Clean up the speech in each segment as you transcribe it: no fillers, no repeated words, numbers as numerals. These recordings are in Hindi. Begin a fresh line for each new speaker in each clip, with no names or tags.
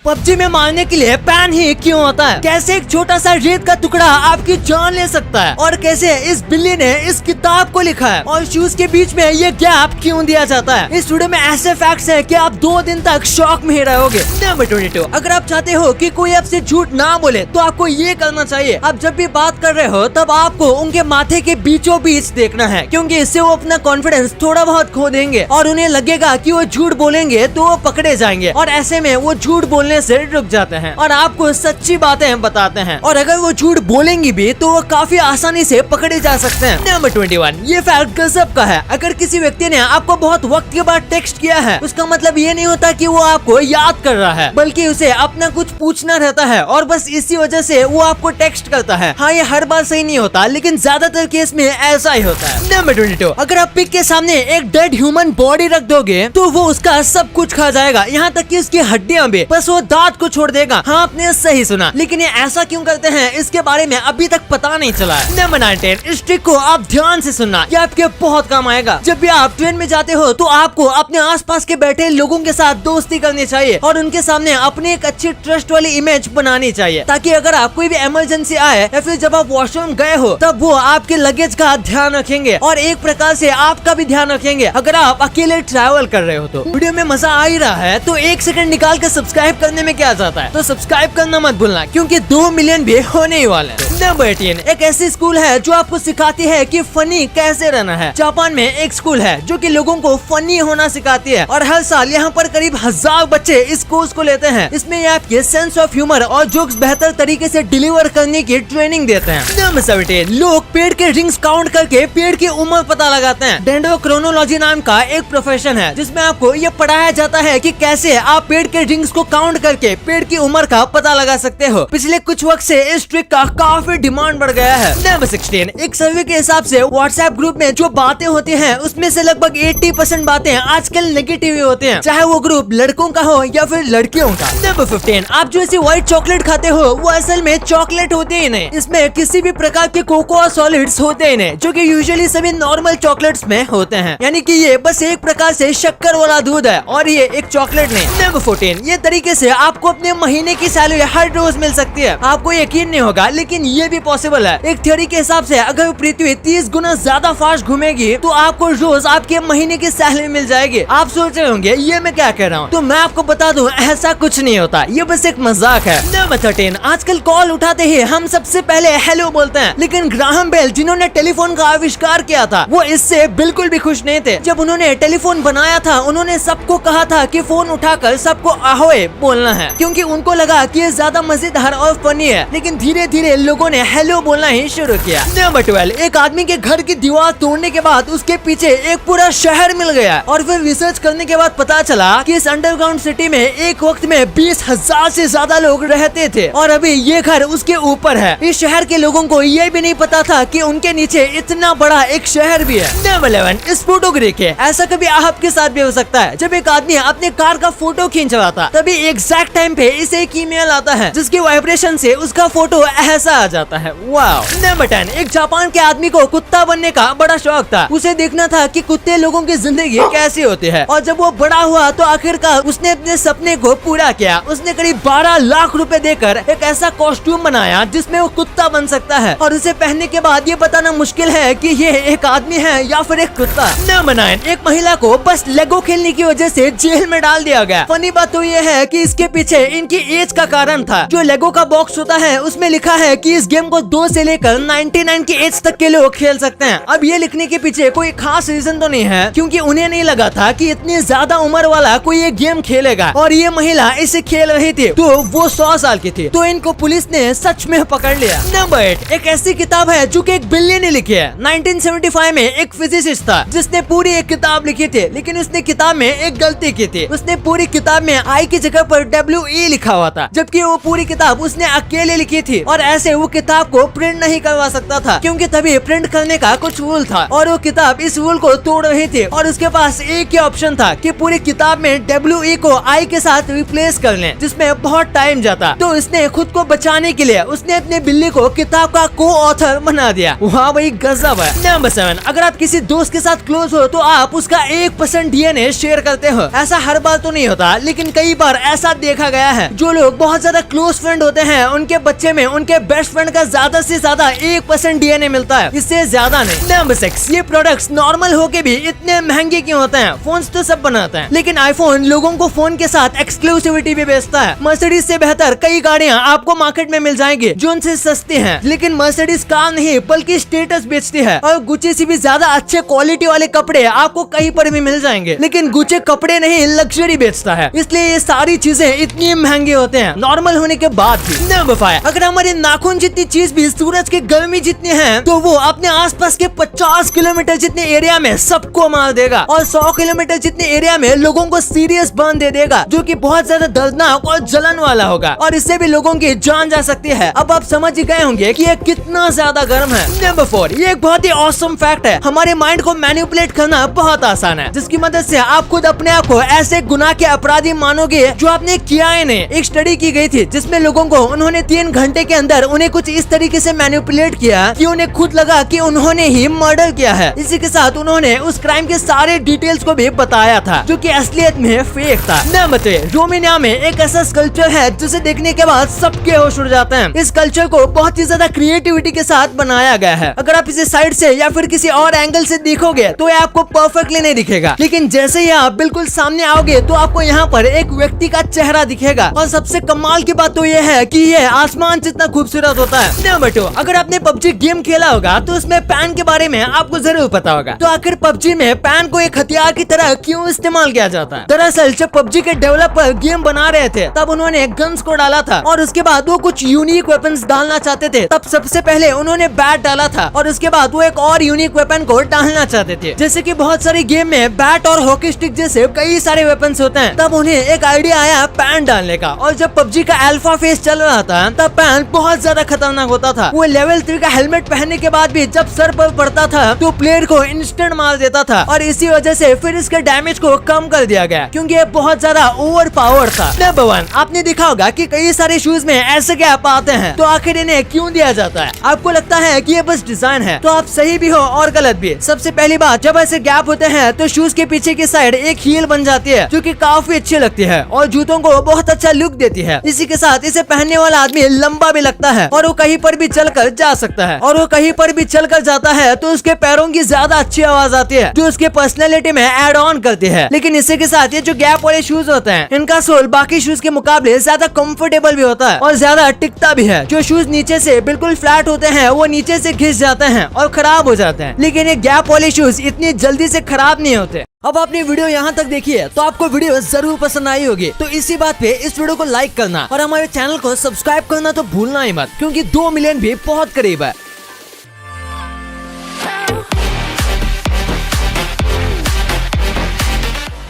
पबजी में मारने के लिए पैन ही क्यों होता है? कैसे एक छोटा सा रेत का टुकड़ा आपकी जान ले सकता है? और कैसे इस बिल्ली ने इस किताब को लिखा है? और शूज के बीच में ये गैप क्यों दिया जाता है? इस वीडियो में ऐसे फैक्ट्स हैं कि आप 2 दिन तक शॉक में ही रहोगे। नंबर 22, अगर आप चाहते हो कि कोई आपसे झूठ ना बोले तो आपको ये करना चाहिए। आप जब भी बात कर रहे हो तब आपको उनके माथे के बीचों बीच देखना है, क्योंकि इससे वो अपना कॉन्फिडेंस थोड़ा बहुत खो देंगे और उन्हें लगेगा कि वो झूठ बोलेंगे तो वो पकड़े जाएंगे, और ऐसे में वो झूठ बोलने से रुक जाते हैं और आपको सच्ची बातें बताते हैं। और अगर वो झूठ बोलेंगी भी तो वो काफी आसानी से पकड़े जा सकते हैं। नंबर 21, ये फैक्ट गजब का है। अगर किसी व्यक्ति ने आपको बहुत वक्त के बाद टेक्स्ट किया है, उसका मतलब ये नहीं होता कि वो आपको याद कर रहा है, बल्कि उसे अपना कुछ पूछना रहता है और बस इसी वजह से वो आपको टेक्स्ट करता है। हाँ, ये हर बार सही नहीं होता, लेकिन ज्यादातर केस में ऐसा ही होता है। नंबर 22, अगर आप पिग के सामने एक डेड ह्यूमन बॉडी रख दोगे तो वो उसका सब कुछ खा जाएगा, यहाँ तक कि उसकी हड्डियां भी, बस वो दांत को छोड़ देगा। हाँ, आपने सही सुना, लेकिन ये ऐसा क्यों करते हैं इसके बारे में अभी तक पता नहीं चला है। नंबर 19, इस ट्रिक को आप ध्यान से सुनना, ये आपके बहुत काम आएगा। जब भी आप ट्रेन में जाते हो तो आपको अपने आसपास के बैठे लोगों के साथ दोस्ती करनी चाहिए और उनके सामने अपनी एक अच्छी ट्रस्ट वाली इमेज बनानी चाहिए, ताकि अगर आप कोई भी इमरजेंसी आए या फिर जब आप वॉशरूम गए हो तब वो आपके लगेज का ध्यान रखेंगे और एक प्रकार से आपका भी ध्यान रखेंगे अगर आप अकेले ट्रैवल कर रहे हो तो। वीडियो में मजा आ ही रहा है तो 1 सेकंड निकाल कर सब्सक्राइब करने में क्या जाता है, तो सब्सक्राइब करना मत भूलना, क्योंकि 2 मिलियन भी होने ही वाले हैं। नंबर 18, एक ऐसी स्कूल है जो आपको सिखाती है कि फनी कैसे रहना है। जापान में एक स्कूल है जो कि लोगों को फनी होना सिखाती है और हर साल यहाँ पर करीब 1000 बच्चे इस कोर्स को लेते हैं। इसमें ये आपके सेंस ऑफ ह्यूमर और जोक्स बेहतर तरीके से डिलीवर करने की ट्रेनिंग देते हैं। नंबर 17, लोग पेड़ के रिंग्स काउंट करके पेड़ की उम्र पता लगाते हैं। डेंड्रोक्रोनोलॉजी नाम का एक प्रोफेशन है जिसमें आपको ये पढ़ाया जाता है कि कैसे आप पेड़ के रिंग्स को काउंट करके पेड़ की उम्र का पता लगा सकते हो। पिछले कुछ वक्त से इस ट्रिक का काफी डिमांड बढ़ गया है। नंबर 16, एक सर्वे के हिसाब से व्हाट्सएप ग्रुप में जो बातें होती हैं उसमें से लगभग 80% बातें आजकल नेगेटिव होती हैं, चाहे वो ग्रुप लड़कों का हो या फिर लड़कियों का। नंबर 15, आप जो ऐसी व्हाइट चॉकलेट खाते हो वो असल में चॉकलेट होती ही नहीं, इसमें किसी भी प्रकार के कोकोआ सॉलिड्स होते ही नहीं, जो कि यूजुअली सभी नॉर्मल चॉकलेट्स में होते हैं, यानी कि ये बस एक प्रकार से शक्कर वाला दूध है और ये एक चॉकलेट नहीं। नंबर 14, ये तरीके से आपको अपने महीने की सैलरी हर रोज मिल सकती है। आपको यकीन नहीं होगा, लेकिन ये भी पॉसिबल है। एक थ्योरी के हिसाब से अगर पृथ्वी 30 गुना ज्यादा फास्ट घूमेगी तो आपको रोज आपके महीने की सैलरी मिल जाएगी। आप सोच रहे होंगे ये मैं क्या कह रहा हूँ, तो मैं आपको बता दूं ऐसा कुछ नहीं होता, ये बस एक मजाक है। नंबर 13, आजकल कॉल उठाते ही हम सबसे पहले हेलो बोलते हैं, लेकिन ग्राहम बेल जिन्होंने टेलीफोन का आविष्कार किया था वो इससे बिल्कुल भी खुश नहीं थे। जब उन्होंने टेलीफोन बनाया था उन्होंने सबको कहा था कि फोन उठाकर सबको ahoy बोलना है, क्योंकि उनको लगा कि ये ज्यादा मजेदार और फनी है। लेकिन धीरे धीरे लोगों ने हेलो बोलना ही शुरू किया। नंबर 12, एक आदमी के घर की दीवार तोड़ने के बाद उसके पीछे एक पूरा शहर मिल गया और फिर रिसर्च करने के बाद पता चला कि इस अंडरग्राउंड सिटी में एक वक्त में 20,000 से ज्यादा लोग रहते थे और अभी ये घर उसके ऊपर है। इस शहर के लोगों को ये भी नहीं पता था कि उनके नीचे इतना बड़ा एक शहर भी है। नंबर 11, इस फोटोग्राफ के ऐसा कभी आपके साथ भी हो सकता है। जब एक आदमी अपने कार का फोटो खींच रहा था तभी एग्जैक्ट टाइम पे इसे एक ईमेल आता है जिसके वाइब्रेशन से उसका फोटो ऐसा आ जाता है। वाव। नंबर 10, एक जापान के आदमी को कुत्ता बनने का बड़ा शौक था। उसे देखना था कि कुत्ते लोगों की जिंदगी कैसी होती है और जब वो बड़ा हुआ तो आखिरकार उसने अपने सपने को पूरा किया। उसने करीब 12 लाख रुपए देकर एक ऐसा कॉस्ट्यूम बनाया जिसमें वो कुत्ता बन सकता है और उसे पहनने के बाद ये बताना मुश्किल है कि ये एक आदमी है या फिर एक कुत्ता। नंबर 9, एक महिला को बस लेगो खेलने की वजह से जेल में डाल दिया गया। फनी बात तो ये है कि इसके पीछे इनकी एज का कारण था। जो लेगो का बॉक्स होता है उसमें लिखा है कि इस गेम को 2 से लेकर 99 की एज तक के लोग खेल सकते हैं। अब ये लिखने के पीछे कोई खास रीजन तो नहीं है, क्योंकि उन्हें नहीं लगा था कि इतनी ज्यादा उम्र वाला कोई ये गेम खेलेगा और ये महिला इसे खेल रही थी तो वो 100 साल की थी, तो इनको पुलिस ने सच में पकड़ लिया। नंबर 8, एक ऐसी किताब है जो कि एक बिल्ली ने लिखी है। 1975 में एक फिजिसिस्ट था जिसने पूरी एक किताब लिखी थी, लेकिन उसने किताब में एक गलती की थी। उसने पूरी किताब में आई की जगह पर WE लिखा हुआ था, जबकि वो पूरी किताब उसने अकेले लिखी थी और ऐसे वो किताब को प्रिंट नहीं करवा सकता था, क्योंकि तभी प्रिंट करने का कुछ रूल था और वो किताब इस रूल को तोड़ रही थी और उसके पास एक ही ऑप्शन था कि पूरी किताब में WE को I के साथ रिप्लेस कर लें, जिसमें बहुत टाइम जाता। तो इसने खुद को बचाने के लिए उसने अपने बिल्ली को किताब का को ऑथर बना दिया। वहाँ वही गजब है। नंबर 7, अगर आप किसी दोस्त के साथ क्लोज हो तो आप उसका 1% DNA शेयर करते हो। ऐसा हर बार तो नहीं होता, लेकिन कई बार ऐसा बात देखा गया है, जो लोग बहुत ज्यादा क्लोज फ्रेंड होते हैं उनके बच्चे में उनके बेस्ट फ्रेंड का ज्यादा से ज्यादा 1% DNA मिलता है, इससे ज्यादा नहीं। नंबर 6, ये प्रोडक्ट्स नॉर्मल होके भी इतने महंगे क्यों होते हैं? फोन्स तो सब बनाते हैं, लेकिन आईफोन लोगों को फोन के साथ एक्सक्लूसिविटी भी बेचता है। मर्सिडीज से बेहतर कई गाड़ियां आपको मार्केट में मिल जाएंगी जो उनसे सस्ती हैं, लेकिन मर्सिडीज कार नहीं बल्कि स्टेटस बेचती है। और गुच्ची से भी ज्यादा अच्छे क्वालिटी वाले कपड़े आपको कहीं पर भी मिल जाएंगे, लेकिन गुच्ची कपड़े नहीं लग्जरी बेचता है, इसलिए ये सारी चीजें इतनी महंगे होते हैं नॉर्मल होने के बाद भी। नंबर 5, अगर हमारे नाखून जितनी चीज भी सूरज की गर्मी जितनी है, तो वो अपने आसपास के 50 किलोमीटर जितने एरिया में सबको मार देगा और 100 किलोमीटर जितने एरिया में लोगों को सीरियस बर्न दे देगा, जो कि बहुत ज्यादा दर्दनाक और जलन वाला होगा और इससे भी लोगों की जान जा सकती है। अब आप समझ ही गए होंगे कि ये कितना ज्यादा गर्म है। नंबर 4, ये एक बहुत ही ऑसम फैक्ट है, हमारे माइंड को मैनिपुलेट करना बहुत आसान है, जिसकी मदद से आप खुद अपने आप को ऐसे गुनाह के अपराधी मानोगे जो आपने किया ही नहीं। एक स्टडी की गई थी जिसमें लोगों को उन्होंने 3 घंटे के अंदर उन्हें कुछ इस तरीके से मैनिपुलेट किया कि उन्हें खुद लगा कि उन्होंने ही मर्डर किया है। इसी के साथ उन्होंने उस क्राइम के सारे डिटेल्स को भी बताया था, जो कि असलियत में फेक था। नंबर 3, रोमानिया में एक ऐसा स्कल्पचर है जिसे देखने के बाद सबके होश उड़ जाते हैं। इस कल्चर को बहुत ही ज्यादा क्रिएटिविटी के साथ बनाया गया है। अगर आप इसे साइड से या फिर किसी और एंगल से देखोगे तो ये आपको परफेक्टली नहीं दिखेगा, लेकिन जैसे ही आप बिल्कुल सामने आओगे तो आपको यहाँ पर एक व्यक्ति का चेहरा दिखेगा। और सबसे कमाल की बात तो ये है कि ये आसमान जितना खूबसूरत होता है। नंबर 2, अगर आपने PUBG गेम खेला होगा तो उसमें पैन के बारे में आपको जरूर पता होगा। तो आखिर PUBG में पैन को एक हथियार की तरह क्यों इस्तेमाल किया जाता है? दरअसल जब PUBG के डेवलपर गेम बना रहे थे तब उन्होंने गन्स को डाला था और उसके बाद वो कुछ यूनिक वेपन्स डालना चाहते थे। तब सबसे पहले उन्होंने बैट डाला था और उसके बाद वो एक और यूनिक वेपन को डालना चाहते थे। जैसे कि बहुत सारे गेम में बैट और हॉकी स्टिक जैसे कई सारे वेपन्स होते हैं, तब उन्हें एक आइडिया आया पैन डालने का। और जब PUBG का अल्फा फेज चल रहा था तब पैन बहुत ज्यादा खतरनाक होता था। वो लेवल 3 का हेलमेट पहनने के बाद भी जब सर पर पड़ता था तो प्लेयर को इंस्टेंट मार देता था और इसी वजह से फिर इसके डैमेज को कम कर दिया गया, क्योंकि ये बहुत ज्यादा ओवर पावर था। नंबर 1, आपने देखा होगा कि कई सारे शूज में ऐसे गैप आते हैं, तो आखिर इन्हें क्यों दिया जाता है? आपको लगता है कि ये बस डिजाइन है, तो आप सही भी हो और गलत भी। सबसे पहली बात, जब ऐसे गैप होते हैं तो शूज के पीछे की साइड एक हील बन जाती है, जो कि काफी अच्छी लगती है और जूतों को बहुत अच्छा लुक देती है। इसी के साथ इसे पहनने वाला आदमी लंबा भी लगता है और वो कहीं पर भी चलकर जा सकता है, और वो कहीं पर भी चलकर जाता है तो उसके पैरों की ज्यादा अच्छी आवाज आती है, जो उसके पर्सनैलिटी में एड ऑन करती है। लेकिन इसी के साथ ये जो गैप वाले शूज होते हैं, इनका सोल बाकी शूज के मुकाबले ज्यादा कंफर्टेबल भी होता है और ज्यादा टिकता भी है। जो शूज नीचे से बिल्कुल फ्लैट होते हैं वो नीचे से घिस जाते हैं और खराब हो जाते हैं, लेकिन ये गैप वाले शूज इतनी जल्दी से खराब नहीं होते। अब आपने वीडियो यहाँ तक देखी है तो आपको वीडियो जरूर पसंद आई होगी, तो इसी बात पे इस वीडियो को लाइक करना और हमारे चैनल को सब्सक्राइब करना तो भूलना ही मत, क्योंकि 2 मिलियन भी बहुत करीब है।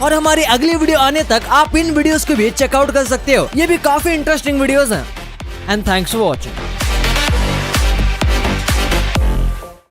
और हमारी अगली वीडियो आने तक आप इन वीडियोस को भी चेकआउट कर सकते हो, ये भी काफी इंटरेस्टिंग वीडियोस हैं। And thanks for watching.